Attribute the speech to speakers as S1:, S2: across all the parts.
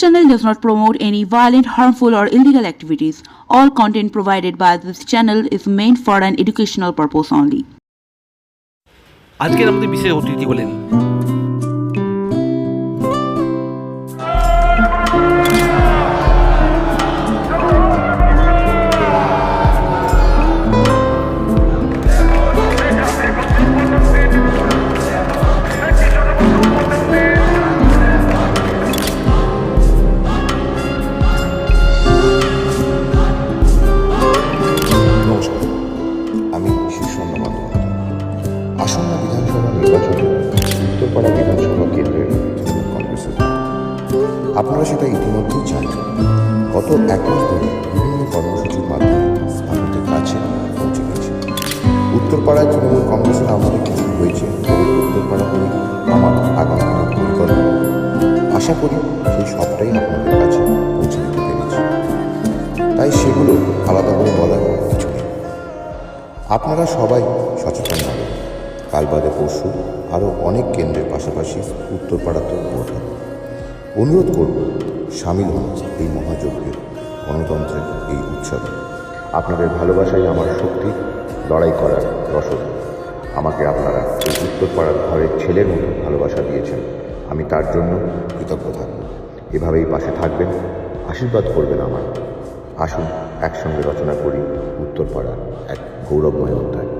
S1: channel does not promote any violent, harmful, or illegal activities. All content provided by this channel is meant for an educational purpose only.
S2: আজকের আমাদের বিশেষ অতিথি হলেন
S3: নমস্কার, আমি শীর্ষন্ন বন্দ্যোপাধ্যায়। আসন্ন বিধানসভা নির্বাচনে উত্তরপাড়া বিধানসভা কেন্দ্রের তৃণমূল কংগ্রেসের আপনারা সেটা ইতিমধ্যেই জানেন। গত এক মাস ধরে বিভিন্ন কর্মসূচির মাধ্যমে আপনাদের কাছে পৌঁছে গেছে। উত্তরপাড়ায় তৃণমূল কংগ্রেসের আমলে কিছু হয়েছে এবং উত্তরপাড়া নিয়ে আমার আগামী দিনের পরিকল্পনা, আশা করি সেই সবটাই আপনাদের কাছে পৌঁছে দিতে পেরেছি। তাই সেগুলো আলাদা করে বলার কিছু নেই। আপনারা সবাই সচেতন হবেন। কাল বাদে পরশু আরও অনেক কেন্দ্রের পাশাপাশি উত্তরপাড়াতেও ভোট হবে। অনুরোধ করব, সামিল হন এই মহাযজ্ঞের, গণতন্ত্রের এই উৎসবে। আপনাদের ভালোবাসাই আমার শক্তি, লড়াই করার রসদ। আমাকে আপনারা এই উত্তরপাড়ার ঘরের ছেলের মতো ভালোবাসা দিয়েছেন, আমি তার জন্য কৃতজ্ঞ থাকব। এভাবেই পাশে থাকবেন, আশীর্বাদ করবেন আমার। আসুন একসঙ্গে রচনা করি উত্তরপাড়া এক গৌরবময় অধ্যায়।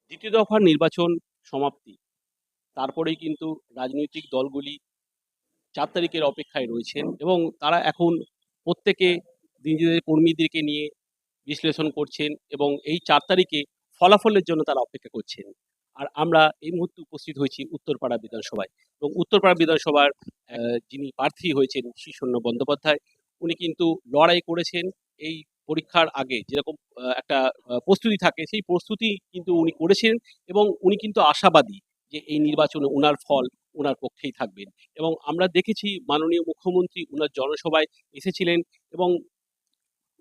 S2: দ্বিতীয় দফার নির্বাচন সমাপ্তি, তারপরেই কিন্তু রাজনৈতিক দলগুলি 4 তারিখের অপেক্ষায় রয়েছেন এবং তারা এখন প্রত্যেকে নিজেদের কর্মীদেরকে নিয়ে বিশ্লেষণ করছেন এবং এই 4 তারিখে ফলাফলের জন্য তারা অপেক্ষা করছেন। আর আমরা এই মুহূর্তে উপস্থিত হয়েছি উত্তরপাড়া বিধানসভায় এবং উত্তরপাড়া বিধানসভার যিনি প্রার্থী হয়েছেন শীর্ষন্ন বন্দ্যোপাধ্যায়, উনি কিন্তু লড়াই করেছেন এই পরীক্ষার আগে যেরকম একটা প্রস্তুতি থাকে, সেই প্রস্তুতি কিন্তু উনি করেছেন এবং উনি কিন্তু আশাবাদী যে এই নির্বাচনে উনার ফল উনার পক্ষেই থাকবেন। এবং আমরা দেখেছি মাননীয় মুখ্যমন্ত্রী উনার জনসভায় এসেছিলেন এবং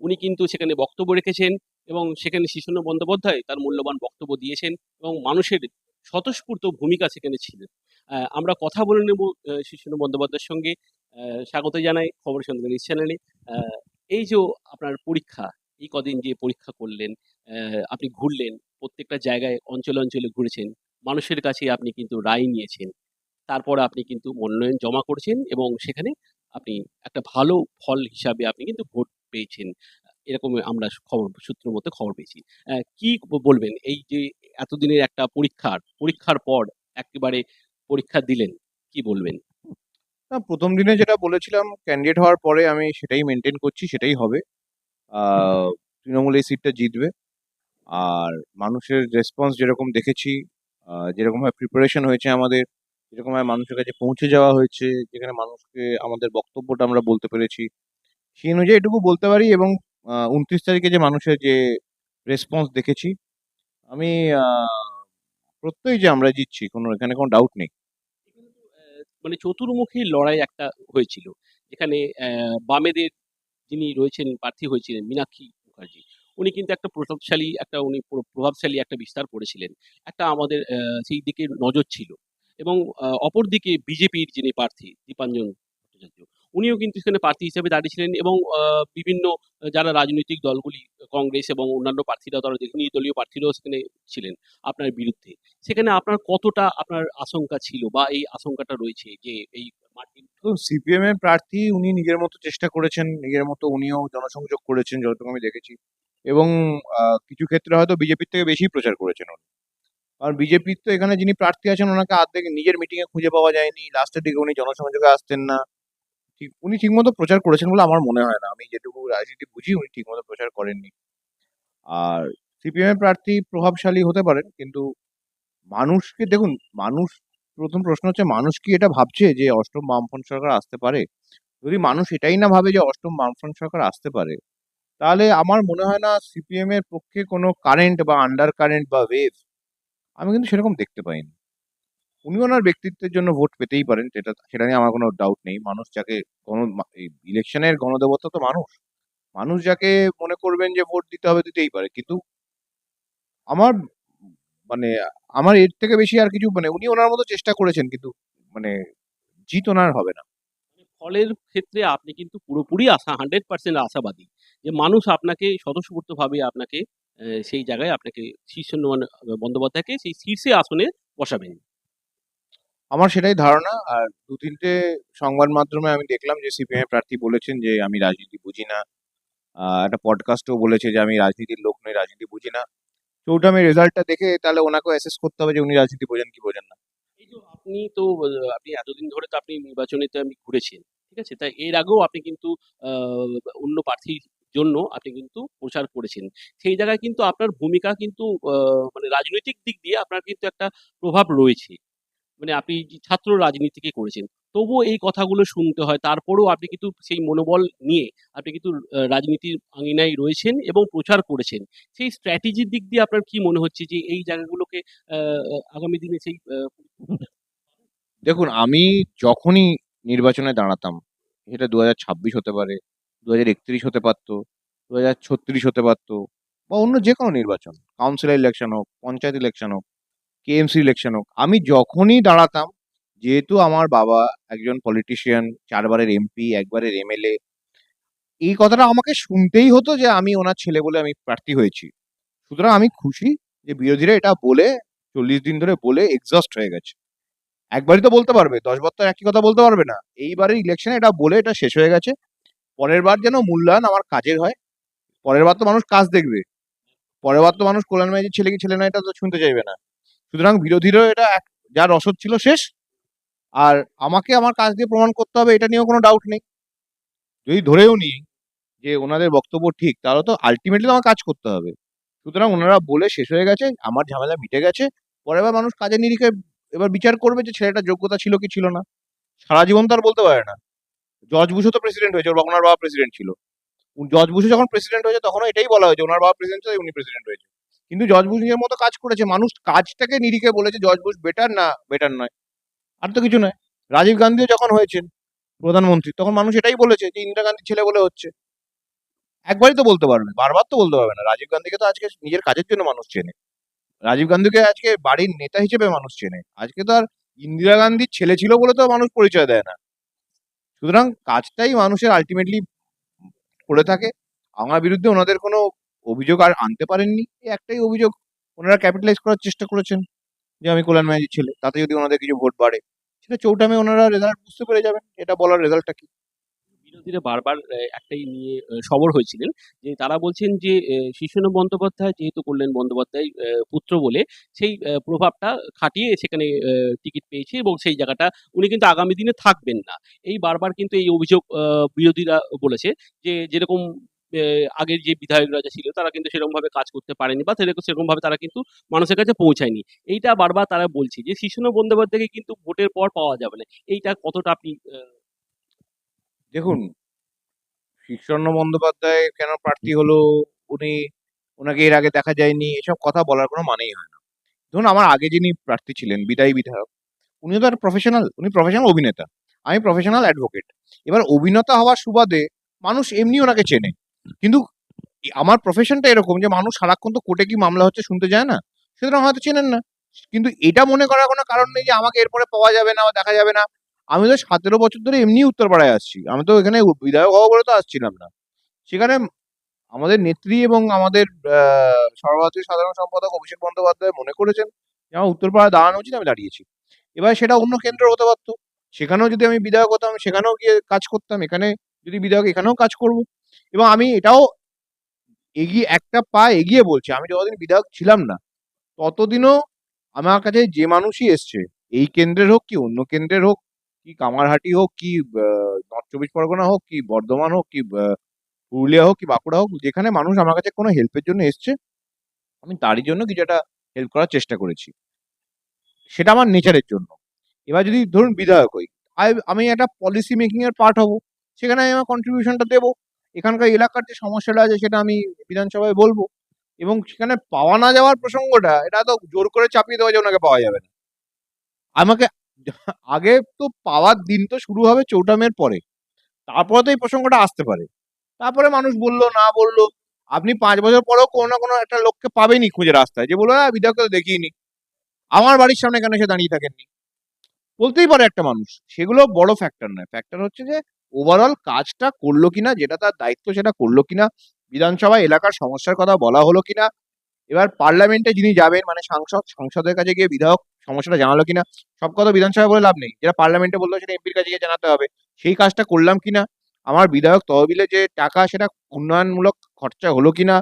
S2: উনি কিন্তু সেখানে বক্তব্য রেখেছেন এবং সেখানে শীর্ষন্ন বন্দ্যোপাধ্যায় তার মূল্যবান বক্তব্য দিয়েছেন এবং মানুষের স্বতঃস্ফূর্ত ভূমিকা সেখানে ছিল। আমরা কথা বলে নেব শীর্ষন্ন বন্দ্যোপাধ্যায়ের সঙ্গে। স্বাগত জানাই খবর সন্ধ্যা নিউজ চ্যানেলে। এই যে আপনার পরীক্ষা, এই কদিন যে পরীক্ষা করলেন, আপনি ঘুরলেন, প্রত্যেকটা জায়গায় অঞ্চলে অঞ্চলে ঘুরেছেন, মানুষের কাছে আপনি কিন্তু রায় নিয়েছেন। তারপরে আপনি কিন্তু মনোনয়ন জমা করেছেন এবং সেখানে আপনি একটা ভালো ফল হিসাবে আপনি কিন্তু ভোট পেয়েছেন। এরকম আমরা খবর সূত্র মতে খবর পেয়েছি। কি বলবেন এই যে এতদিনের একটা পরীক্ষার পর একেবারে পরীক্ষা দিলেন, কি বলবেন?
S4: না, প্রথম দিনে যেটা বলেছিলাম ক্যান্ডিডেট হওয়ার পরে আমি সেটাই মেনটেন করছি, সেটাই হবে। তৃণমূল এই সিটটা জিতবে। আর মানুষের রেসপন্স যেরকম দেখেছি, যেরকমভাবে প্রিপারেশন হয়েছে আমাদের, যেরকমভাবে মানুষের কাছে পৌঁছে যাওয়া হয়েছে, যেখানে মানুষকে আমাদের বক্তব্যটা আমরা বলতে পেরেছি, সেই অনুযায়ী এটুকু বলতে পারি। এবং 29 তারিখে যে মানুষের যে রেসপন্স দেখেছি, আমি প্রত্যয়ই যে আমরা জিতছি, এখানে কোনো ডাউট নেই।
S2: এখানে তো মানে চতুর্মুখী লড়াই একটা হয়েছিল, যেখানে বামেদের যিনি রয়েছেন প্রার্থী হয়েছিলেন মীনাক্ষী মুখার্জি, উনি কিন্তু একটা প্রভাবশালী একটা উনি প্রভাবশালী একটা বিস্তার করেছিলেন। একটা আমাদের সেই দিকে নজর ছিল এবং অপরদিকে বিজেপির যিনি প্রার্থী দীপাঞ্জন ভট্টাচার্য, উনিও কিন্তু সেখানে প্রার্থী হিসেবে দাঁড়িয়েছিলেন এবং বিভিন্ন যারা রাজনৈতিক দলগুলি কংগ্রেস এবং অন্যান্য প্রার্থীরা, তারা নির্দলীয় প্রার্থীরাও সেখানে ছিলেন আপনার বিরুদ্ধে। সেখানে আপনার কতটা আপনার আশঙ্কা ছিল বা এই আশঙ্কাটা রয়েছে যে এই মার্কিন
S4: তো সিপিএম এর প্রার্থী উনি নিজের মতো চেষ্টা করেছেন, নিজের মতো উনিও জনসংযোগ করেছেন যতটুকু আমি দেখেছি। এবং কিছু ক্ষেত্রে হয়তো বিজেপির থেকে বেশি প্রচার করেছেন উনি। কারণ বিজেপির তো এখানে যিনি প্রার্থী আছেন ওনাকে আর্ধেক নিজের মিটিং এ খুঁজে পাওয়া যায়নি, লাস্টের দিকে উনি জনসংযোগে আসতেন না। উনি ঠিকমতো প্রচার করেছেন বলে আমার মনে হয় না। আমি যেটুকু রাজনীতি বুঝি, উনি ঠিকমতো প্রচার করেননি। আর সিপিএম এর প্রার্থী প্রভাবশালী হতে পারেন, কিন্তু মানুষকে দেখুন, মানুষ, প্রথম প্রশ্ন হচ্ছে মানুষ কি এটা ভাবছে যে অষ্টম বামফ্রন্ট সরকার আসতে পারে? যদি মানুষ এটাই না ভাবে যে অষ্টম বামফ্রন্ট সরকার আসতে পারে, তাহলে আমার মনে হয় না সিপিএম এর পক্ষে কোনো কারেন্ট বা আন্ডার কারেন্ট বা ওয়েভ আমি কিন্তু সেরকম দেখতে পাইনি। উনি ওনার ব্যক্তিত্বের জন্য ভোট পেতেই পারেন, সেটা নিয়ে আমার কোনো ডাউট নেই। মানুষ যাকে এই ইলেকশনের গণদেবতা তো মানুষ। মানুষ যাকে মনে করবেন যে ভোট দিতে হবে, দিতেই পারে। কিন্তু আমার মানে আমার এর থেকে বেশি আর কিছু, উনি ওনার মতো চেষ্টা করেছেন, কিন্তু মানে জিত ওনার হবে না।
S2: ফল ফলের ক্ষেত্রে আপনি কিন্তু পুরোপুরি 100% আশাবাদী যে মানুষ আপনাকে স্বতঃস্ফূর্তভাবে আপনাকে সেই জায়গায় আপনাকে শীর্ষেন্দু বন্দ্যোপাধ্যায়কে সেই শীর্ষে আসনে বসাবেন।
S4: আমার সেটাই ধারণা। আর ২-৩টে সংবাদ মাধ্যমে আমি দেখলাম যে সিপিএম এর প্রার্থী বলেছেন যে, "আমি রাজনীতি বুঝি না।" একটা পডকাস্টেও বলেছে যে, "আমি রাজনীতির লোক নই, রাজনীতি বুঝি না।" চৌঠামের রেজাল্টটা দেখে তাহলে ওনাকেও অ্যাসেস করতে হবে যে উনি রাজনীতি বোঝেন কি বোঝেন না।
S2: এই যে আপনি তো আপনি এতদিন ধরে তো আপনি নির্বাচনেতে আপনি ঘুরেছেন। ঠিক আছে? তাই এর আগেও আপনি কিন্তু আ অন্য প্রার্থীর জন্য আপনি কিন্তু প্রচার করেছেন। সেই জায়গায় কিন্তু আপনার ভূমিকা কিন্তু মানে রাজনৈতিক দিক দিয়ে আপনার কিন্তু একটা প্রভাব রয়েছে। মানে আপনি যে ছাত্র রাজনীতিকে করেছেন। তবুও এই কথাগুলো শুনতে হয়। তারপরেও আপনি কিন্তু সেই মনোবল নিয়ে আপনি কিন্তু রাজনীতির আঙিনায় রয়েছেন এবং প্রচার করেছেন। সেই স্ট্র্যাটেজির দিক দিয়ে আপনার কি মনে হচ্ছে যে এই জায়গাগুলোকে আ আ আগামী দিনে সেই
S4: দেখুন, আমি যখনই নির্বাচনে দাঁড়াতাম, সেটা ২০২৬ হতে পারে, ২০৩১ হতে পারত, ২০৩৬ হতে পারত বা অন্য যেকোনো নির্বাচন। কাউন্সিলর ইলেকশন হোক, পঞ্চায়েত ইলেকশন হোক, কেএমসি ইলেকশন হোক। আমি যখনই দাঁড়াতাম, যেহেতু আমার বাবা একজন পলিটিশিয়ান, ৪ বারের এমপি, ১ বারের এমএলএ, এই কথাটা আমাকে শুনতেই হতো যে আমি ওনার ছেলে বলে আমি প্রার্থী হয়েছি। সুতরাং আমি খুশি যে বিরোধীরা এটা বলে ৪০ দিন ধরে বলে এক্সহস্ট হয়ে গেছে। একবারই তো বলতে পারবে, ১০ বার তো একই কথা বলতে পারবে না। এইবারের ইলেকশনে এটা বলে এটা শেষ হয়ে গেছে। পরের বার যেন মূল্যায়ন আমার কাজের হয়। পরের বার তো মানুষ কাজ দেখবে। পরের বার তো মানুষ কল্যাণ ব্যানার্জির ছেলে কি ছেলে নয় এটা তো শুনতে চাইবে না। সুতরাং বিরোধীরাও এটা যা রসদ ছিল শেষ। আর আমাকে আমার কাজ দিয়ে প্রমাণ করতে হবে এটা নিয়েও কোনো ডাউট নেই। যদি ধরেও নিই যে ওনাদের বক্তব্য ঠিক তাহলে তো আল্টিমেটলি তো আমার কাজ করতে হবে। সুতরাং ওনারা বলে শেষ হয়ে গেছে। আমার ঝামেলা মিটে গেছে। পরের বার মানুষ কাজের নিরিখে এবার বিচার করবে যে ছেলেটার যোগ্যতা ছিল কি ছিল না। সারা জীবন তো আর বলতে পারে না। জর্জ বুশও তো প্রেসিডেন্ট হয়েছে। ওনার বাবা প্রেসিডেন্ট ছিল। জর্জ বুশও যখন প্রেসিডেন্ট হয়েছে তখনও এটাই বলা হয়েছে ওনার বাবা প্রেসিডেন্ট ছিল, উনি প্রেসিডেন্ট হয়েছে। কিন্তু জর্জ বুশ নিজের মতো কাজ করেছে। মানুষ কাজটাকে নিরিখে বলেছে জর্জ বুশ বেটার না বেটার নয়। আর তো কিছু নয়। রাজীব গান্ধীও যখন হয়েছেন প্রধানমন্ত্রী তখন মানুষ এটাই বলেছে যে ইন্দিরা গান্ধীর ছেলে বলে হচ্ছে। একবারই তো বলতে পারবে। বারবার তো বলতে পারবে না। রাজীব গান্ধীকে তো আজকে নিজের কাজের জন্য মানুষ চেনে। রাজীব গান্ধীকে আজকে বাড়ির নেতা হিসেবে মানুষ চেনে। আজকে তো আর ইন্দিরা গান্ধীর ছেলে ছিল বলে তো মানুষ পরিচয় দেয় না। সুতরাং কাজটাই মানুষের আল্টিমেটলি করে থাকে। আমার বিরুদ্ধে ওনাদের কোনো অভিযোগ আর আনতে পারেননি। এই একটাই অভিযোগ ওনারা ক্যাপিটালাইজ করার চেষ্টা করেছেন যে আমি কল্যাণ ব্যানার্জির ছেলে। তাতে যদি ওনাদের কিছু ভোট বাড়ে, সেটা চৌঠামে ওনারা রেজাল্ট বুঝতে পেরে যাবেন। এটা বলার রেজাল্টটা কি?
S2: বিরোধীরা বারবার একটাই নিয়ে সরব হয়েছিলেন যে তারা বলছেন যে শীর্ষেন্দু বন্দ্যোপাধ্যায় যেহেতু কল্যাণ বন্দ্যোপাধ্যায় পুত্র বলে সেই প্রভাবটা খাটিয়ে সেখানে টিকিট পেয়েছে এবং সেই জায়গাটা উনি কিন্তু আগামী দিনে থাকবেন না। এই বারবার কিন্তু এই অভিযোগ বিরোধীরা বলেছে যে যেরকম এ আগের যে বিধায়করা যা ছিল তারা কিন্তু সেরকমভাবে কাজ করতে পারেনি বা সেরকমভাবে তারা কিন্তু মানুষের কাছে পৌঁছায়নি। এইটা বারবার তারা বলছে যে শীর্ষেন্দু বন্দ্যোপাধ্যায়কে কিন্তু ভোটের পর পাওয়া যাবে না। এইটা কতটা আপনি
S4: দেখুন, ঈশ্বরচন্দ্র বন্দ্যোপাধ্যায় কেন প্রার্থী হলো, উনি ওনাকে এর আগে দেখা যায়নি, এসব কথা বলার কোনো মানেই হয় না। ধরুন আমার আগে যিনি প্রার্থী ছিলেন বিদায়ী বিধায়ক, উনিও তো একটা প্রফেশনাল, উনি প্রফেশনাল অভিনেতা। আমি প্রফেশনাল অ্যাডভোকেট। এবার অভিনেতা হওয়ার সুবাদে মানুষ এমনি ওনাকে চেনে। কিন্তু আমার প্রফেশনটা এরকম যে মানুষ সারাক্ষণ তো কোর্টে কি মামলা হচ্ছে শুনতে যায় না। সুতরাং হয়তো চেনেন না। কিন্তু এটা মনে করার কোনো কারণ নেই যে আমাকে এরপরে পাওয়া যাবে না বা দেখা যাবে না। আমি তো ১৭ বছর ধরে এমনি উত্তরপাড়ায় আসছি। আমি তো এখানে বিধায়ক হব বলে তো আসছিলাম না। সেখানে আমাদের নেত্রী এবং আমাদের আ সর্বভারতীয় সাধারণ সম্পাদক অভিষেক বন্দ্যোপাধ্যায় মনে করেছেন যে আমার উত্তরপাড়ায় দাঁড়ানো উচিত, আমি দাঁড়িয়েছি। এবার সেটা অন্য কেন্দ্র হতে পারত। সেখানেও যদি আমি বিধায়ক হতাম, সেখানেও গিয়ে কাজ করতাম। এখানে যদি বিধায়ক, এখানেও কাজ করব। এবং আমি এটাও এগিয়ে একটা পা এগিয়ে বলছি, আমি যতদিন বিধায়ক ছিলাম না, ততদিনও আমার কাছে যে মানুষই এসছে, এই কেন্দ্রের হোক কি অন্য কেন্দ্রের হোক, কি কামারহাটি হোক, কি আ নর্থ চব্বিশ পরগনা হোক, কি বর্ধমান হোক, কি পুরুলিয়া হোক, কি বাঁকুড়া হোক, যেখানে মানুষ আমার কাছে কোনো হেল্পের জন্য এসছে, আমি তারই জন্য কিছু একটা হেল্প করার চেষ্টা করেছি। সেটা আমার নেচারের জন্য। এবার যদি ধরুন বিধায়ক হই, আমি একটা পলিসি মেকিং এর পার্ট হব। সেখানে আমি আমার কন্ট্রিবিউশনটা দেব। এখানকার এলাকার যে সমস্যাটা আছে সেটা আমি বিধানসভায় বলব। এবং সেখানে পাওয়া না যাওয়ার প্রসঙ্গটা এটা তো জোর করে চাপিয়ে দেওয়া যে ওনাকে পাওয়া যাবে না। আমাকে আগে তো পাওয়ার দিন তো শুরু হবে চৌঠামের পরে। তারপরে তো এই প্রসঙ্গটা আসতে পারে। তারপরে মানুষ বলল, না বলল। আপনি ৫ বছর পরেও কোনো না কোনো একটা লোককে পাবেনই খুঁজে রাস্তায় যে বলবে, বিধায়ককে তো দেখিনি। আমার বাড়ির সামনে কেন সে দাঁড়িয়ে থাকেননি?" বলতেই পারে একটা মানুষ। সেগুলো বড় ফ্যাক্টর নয়। ফ্যাক্টর হচ্ছে যে ওভারঅল কাজটা করলো কিনা, যেটা তার দায়িত্ব সেটা করলো কিনা, বিধানসভায় এলাকার সমস্যার কথা বলা হলো কিনা, এবার পার্লামেন্টে যিনি যাবেন মানে সংসদের কাছে গিয়ে বিধায়ক সমস্যাটা জানালো কিনা। সব কথা বিধানসভায় বলে লাভ নেই, যেটা পার্লামেন্টে বললো সেটা এমপির কাছে গিয়ে জানাতে হবে। সেই কাজটা করলাম কিনা, আমার বিধায়ক তহবিলে যে টাকা সেটা উন্নয়নমূলক খরচা হলো কিনা,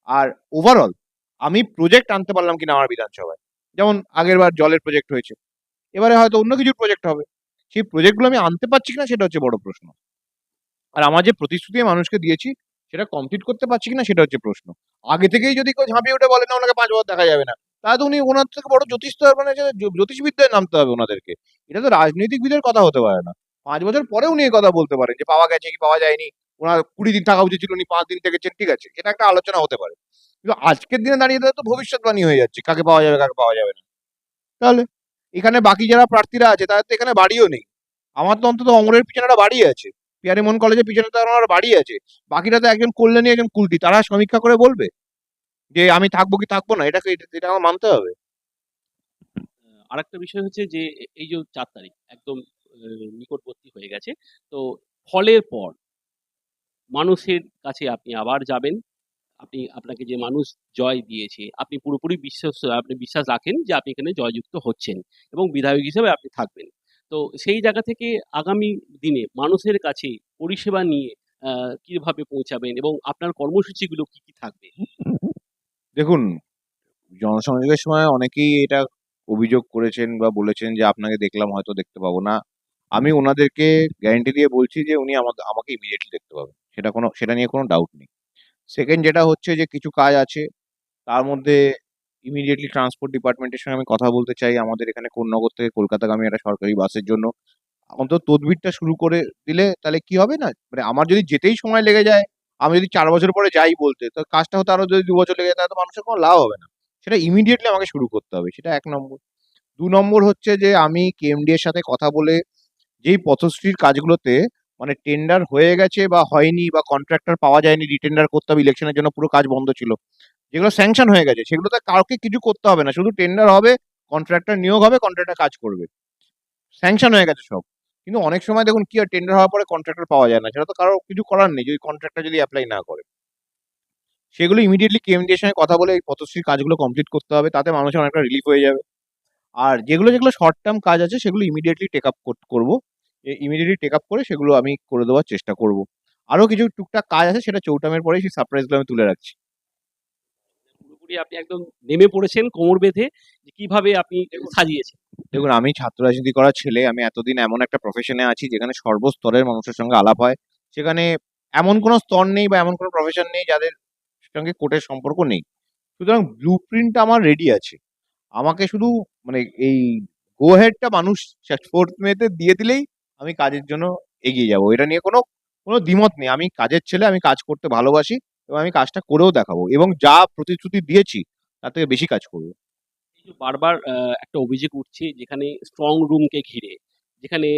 S4: আর ওভারঅল আমি প্রজেক্ট আনতে পারলাম কিনা আমার বিধানসভায়। যেমন আগের বার জলের প্রজেক্ট হয়েছে, এবারে হয়তো অন্য কিছুর প্রজেক্ট হবে, সেই প্রজেক্টগুলো আমি আনতে পারছি কিনা সেটা হচ্ছে বড় প্রশ্ন। আর আমার যে প্রতিশ্রুতি আমি মানুষকে দিয়েছি সেটা কমপ্লিট করতে পারছি কিনা সেটা হচ্ছে প্রশ্ন। আগে থেকেই যদি কেউ ঝাঁপিয়ে উঠে বলে না ওনাকে 5 বছর দেখা যাবে না, তাহলে তো উনি ওনার থেকে বড় জ্যোতিষ তো মানে যে জ্যোতিষবিদ্যায় নামতে হবে ওনাদেরকে। এটা তো রাজনীতিকবিদের কথা হতে পারে না। 5 বছর পরে উনি এই কথা বলতে পারেন যে পাওয়া গেছে কি পাওয়া যায়নি, ওনার 20 দিন থাকা উচিত ছিল, উনি 5 দিন থেকেছেন, ঠিক আছে, এটা একটা আলোচনা হতে পারে। কিন্তু আজকের দিনে দাঁড়িয়ে তো ভবিষ্যৎবাণী হয়ে যাচ্ছে কাকে পাওয়া যাবে কাকে পাওয়া যাবে না। তাহলে এখানে বাকি যারা প্রার্থীরা আছে তাদের তো এখানে বাড়িও নেই। আমার তো অন্তত অঙ্গনের পিছনে একটা বাড়ি আছে, পিয়ারিমোহন কলেজের পিছনে তো আমার বাড়ি আছে। বাকিরা তো একজন কল্যাণী একজন কুলটি, তারা সমীক্ষা করে বলবে যে আমি থাকবো কি থাকবো না, এটা আমার মানতে হবে।
S2: আরেকটা বিষয় হচ্ছে যে এই যে 4 তারিখ একদম নিকটবর্তী হয়ে গেছে। তো ফলের পর মানুষের কাছে আপনি আবার যাবেন। আপনাকে যে মানুষ জয় দিয়েছে, আপনি পুরোপুরি আপনি বিশ্বাস রাখেন যে আপনি এখানে জয়যুক্ত হচ্ছেন এবং বিধায়ক হিসেবে আপনি থাকবেন। তো সেই জায়গা থেকে আগামী দিনে মানুষের কাছে পরিষেবা নিয়ে কিভাবে পৌঁছাবেন এবং আপনার কর্মসূচিগুলো কি, কি থাকবে?
S4: দেখুন, জনসংযোগের সময় অনেকেই এটা অভিযোগ করেছেন বা বলেছেন যে আপনাকে দেখলাম হয়তো দেখতে পাবো না। আমি ওনাদেরকে গ্যারান্টি দিয়ে বলছি যে উনি আমাকে ইমিডিয়েটলি দেখতে পাবেন, সেটা নিয়ে কোনো ডাউট নেই। সেকেন্ড যেটা হচ্ছে যে কিছু কাজ আছে, তার মধ্যে ইমিডিয়েটলি ট্রান্সপোর্ট ডিপার্টমেন্টের সঙ্গে আমি কথা বলতে চাই। আমাদের এখানে কোন্নগর থেকে কলকাতাগামী একটা সরকারি বাসের জন্য অন্তত তদবিরটা শুরু করে দিলে তাহলে কি হবে না, মানে আমার যদি যেতেই সময় লেগে যায়, আমি যদি 4 বছর পরে যাই বলতে, তো কাজটা হতে আরো যদি 2 বছর লেগে যায় তাহলে তো মানুষের কোনো লাভ হবে না। সেটা ইমিডিয়েটলি আমাকে শুরু করতে হবে, সেটা 1 নম্বর। 2 নম্বর হচ্ছে যে আমি কেএমডি এর সাথে কথা বলে যেই পথশ্রীর কাজগুলোতে মানে টেন্ডার হয়ে গেছে বা হয়নি বা কন্ট্রাক্টর পাওয়া যায়নি, রিটেন্ডার করতে হবে, ইলেকশনের জন্য পুরো কাজ বন্ধ ছিল, যেগুলো স্যাংশন হয়ে গেছে সেগুলোতে কাউকে কিছু করতে হবে না, শুধু টেন্ডার হবে, কন্ট্রাক্টর নিয়োগ হবে, কন্ট্রাক্টর কাজ করবে, স্যাংশন হয়ে গেছে সব। কিন্তু অনেক সময় দেখুন কি হয়, টেন্ডার হওয়ার পরে কন্ট্রাক্টর পাওয়া যায় না, সেটা তো কারো কিছু করার নেই যদি কন্ট্রাক্টর যদি অ্যাপ্লাই না করে। সেগুলো ইমিডিয়েটলি কেএমডি এর সঙ্গে কথা বলে এই পথশ্রীর কাজগুলো কমপ্লিট করতে হবে, তাতে মানুষের অনেকটা রিলিফ হয়ে যাবে। আর যেগুলো শর্ট টার্ম কাজ আছে সেগুলো ইমিডিয়েটলি টেক আপ করবো, ইমিডিয়েটলি টেক আপ করে সেগুলো আমি করে দেওয়ার চেষ্টা করব। আরো কিছু টুকটাক কাজ আছে, সেটা চৌটামের পরেই সেই সারপ্রাইজগুলো আমি তুলে রাখছি।
S2: পুরোপুরি আপনি একদম নেমে পড়েছেন কোমর বেঁধে যে কিভাবে আপনি সাজিয়েছেন।
S4: দেখুন, আমি ছাত্র রাজনীতি করা ছেলে, আমি এতদিন এমন একটা প্রফেশনে আছি যেখানে সর্বস্তরের মানুষের সঙ্গে আলাপ হয়। সেখানে এমন কোনো স্তর নেই বা এমন কোনো প্রফেশন নেই যাদের সঙ্গে কোর্টের সম্পর্ক নেই। সুতরাং ব্লু প্রিন্ট আমার রেডি আছে, আমাকে শুধু মানে এই গো হেডটা মানুষ 4th মে দিয়ে দিলেই আমি কাজের জন্য এগিয়ে যাব। এটা নিয়ে কোনো দ্বিমত নেই। আমি কাজের ছেলে, আমি কাজ করতে ভালোবাসি এবং আমি কাজটা করেও দেখাবো এবং যা প্রতিশ্রুতি দিয়েছি তার থেকে বেশি কাজ করবো।
S2: এই যে বারবার একটা অভিযোগ উঠছে যেখানে স্ট্রং রুমকে ঘিরে, যেখানে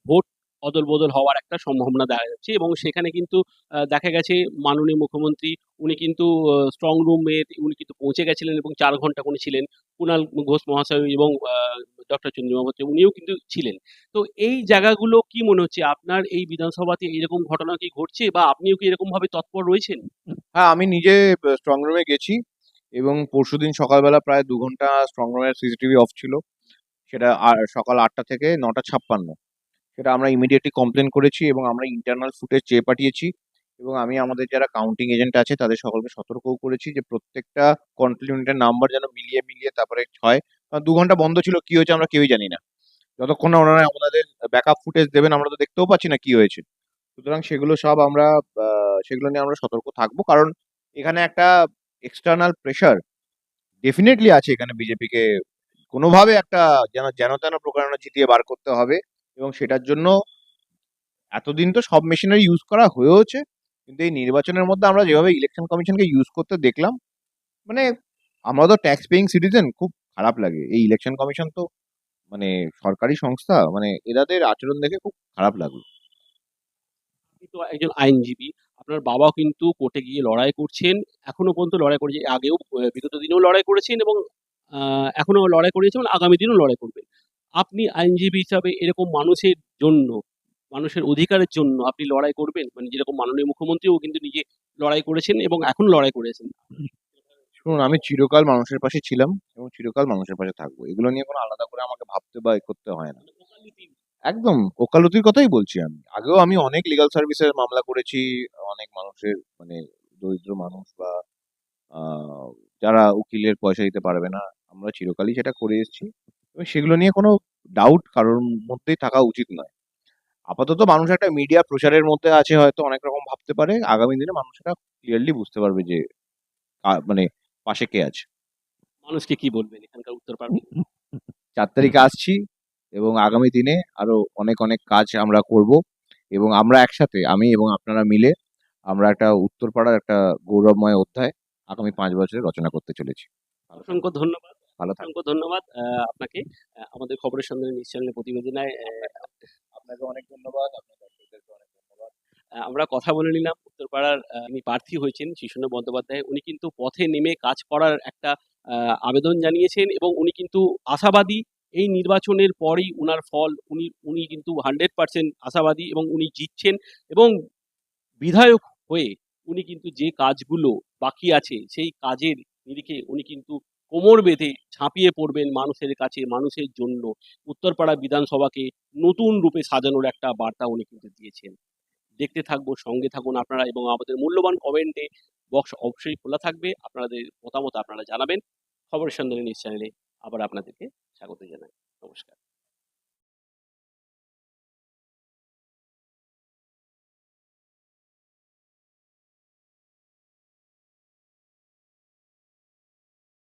S2: ভোট অদল-বদল হওয়ার একটা সম্ভাবনা দেখা যাচ্ছে এবং সেখানে কিন্তু দেখা গেছে মাননীয় মুখ্যমন্ত্রী উনি কিন্তু স্ট্রং রুমে উনি কিন্তু পৌঁছে গেছিলেন এবং 4 ঘন্টা উনি ছিলেন। কুণাল ঘোষ মহাশয় এবং ডক্টর চন্দ্রিমা ভট্টাচার্য উনিও কিন্তু ছিলেন। তো এই জায়গাগুলো কি মনে হচ্ছে আপনার এই বিধানসভাতে এইরকম ঘটনা কি ঘটছে বা আপনিও কি এরকমভাবে তৎপর রয়েছেন?
S4: হ্যাঁ, আমি নিজে স্ট্রং রুমে গেছি এবং পরশুদিন সকালবেলা প্রায় 2 ঘন্টা স্ট্রং রুমের সিসিটিভি অফ ছিল। সেটা সকাল 8টা থেকে 9টা 56, সেটা আমরা ইমিডিয়েটলি কমপ্লেন করেছি এবং আমরা ইন্টারনাল ফুটেজ চেয়ে পাঠিয়েছি এবং আমি আমাদের যারা কাউন্টিং এজেন্ট আছে তাদের সকলকে সতর্কও করেছি যে প্রত্যেকটা কন্ট্রোল ইউনিটের নাম্বার যেন মিলিয়ে তারপরে হয়। কারণ 2 ঘন্টা বন্ধ ছিল, কি হয়েছে আমরা কেউই জানি না। যতক্ষণ না ওনারা আমাদের ব্যাকআপ ফুটেজ দেবেন আমরা তো দেখতেও পাচ্ছি না কি হয়েছে। সুতরাং সেগুলো সব আমরা সেগুলো নিয়ে আমরা সতর্ক থাকবো, কারণ এখানে একটা এক্সটার্নাল প্রেশার ডেফিনেটলি আছে, এখানে বিজেপিকে কোনোভাবে একটা যেন তেন প্রকারণা জিতিয়ে বার করতে হবে এবং সেটার জন্য এতদিন তো সব মেশিনারি ইউজ করা হয়েওছে, কিন্তু এই নির্বাচনের মধ্যে আমরা যেভাবে ইলেকশন কমিশনকে ইউজ করতে দেখলাম, মানে আমরা তো ট্যাক্স পেইং সিটিজেন, খুব খারাপ লাগে। এই ইলেকশন কমিশন তো মানে সরকারি সংস্থা, মানে এদের আচরণ দেখে খুব খারাপ লাগলো।
S2: আপনি তো একজন আইনজীবী। আপনার বাবাও কিন্তু কোর্টে গিয়ে লড়াই করছেন। এখনো পর্যন্ত লড়াই করেছে। আগেও বিগত দিনেও লড়াই করেছেন এবং আ এখনো লড়াই করেছেন এবং আগামী দিনেও লড়াই করবেন। আপনি আইনজীবী হিসাবে এরকম মানুষের জন্য মানুষের অধিকারের জন্য আপনি লড়াই করবেন? মানে যেরকম মাননীয় মুখ্যমন্ত্রীও কিন্তু নিজে লড়াই করেছেন এবং এখন লড়াই করেছেন।
S4: শুনুন, আমি চিরকাল মানুষের পাশে ছিলাম এবং চিরকাল মানুষের পাশে থাকবো। এগুলো নিয়ে কোনো আলাদা করে আমাকে ভাবতে বা করতে হয় না। একদম ওকালতির কথাই বলছি আমি। আগেও আমি অনেক লিগ্যাল সার্ভিসের মামলা করেছি। অনেক মানুষের মানে দরিদ্র মানুষ বা আ যারা উকিলের পয়সা দিতে পারবে না, আমরা চিরকালই সেটা করে এসেছি। এবং সেগুলো নিয়ে কোনো ডাউট কারোর মধ্যেই থাকা উচিত নয়। আপাতত মানুষ একটা মিডিয়া প্রচারের মধ্যে আছে, হয়তো অনেক রকম ভাবতে পারে। আগামী দিনে মানুষ এটা ক্লিয়ারলি বুঝতে পারবে যে মানে পাশে কে আছে।
S2: মানুষকে কি বলবেন এখানকার উত্তরপাড়া?
S4: ৪ তারিখে আসছি এবং আগামী দিনে আরো অনেক, অনেক কাজ আমরা করব এবং আমরা একসাথে আমি এবং আপনারা মিলে আমরা একটা উত্তরপাড়ার একটা গৌরবময় অধ্যায় আগামী ৫ বছরে রচনা করতে চলেছি।
S2: অসংখ্য ধন্যবাদ।
S4: ভালো থাকবেন।
S2: অসংখ্য ধন্যবাদ আপনাকে আমাদের খবরের সন্ধানে নিউজ চ্যানেলের প্রতিবেদনায়
S4: আপনাকে অনেক ধন্যবাদ। আপনার দর্শকদেরকে অনেক ধন্যবাদ।
S2: আমরা কথা বলে নিলাম উত্তরপাড়ার যিনি প্রার্থী হয়েছেন শিশুনাথ বন্দ্যোপাধ্যায়। উনি কিন্তু পথে নেমে কাজ করার একটা আবেদন জানিয়েছেন এবং উনি কিন্তু আশাবাদী এই নির্বাচনের পরেই উনার ফল উনি কিন্তু 100% আশাবাদী এবং উনি জিতছেন এবং বিধায়ক হয়ে উনি কিন্তু যে কাজগুলো বাকি আছে সেই কাজের নিরিখে উনি কিন্তু কোমর বেঁধে ঝাঁপিয়ে পড়বেন মানুষের কাছে, মানুষের জন্য। উত্তরপাড়া বিধানসভাকে নতুন রূপে সাজানোর একটা বার্তা উনি কিন্তু দিয়েছেন। দেখতে থাকবো, সঙ্গে থাকুন আপনারা এবং আমাদের মূল্যবান কমেন্টে বক্স অবশ্যই খোলা থাকবে। আপনাদের মতামত আপনারা জানাবেন। খবরের সন্ধানে নিউজ চ্যানেলে আবার আপনাদেরকে স্বাগত জানাই। নমস্কার।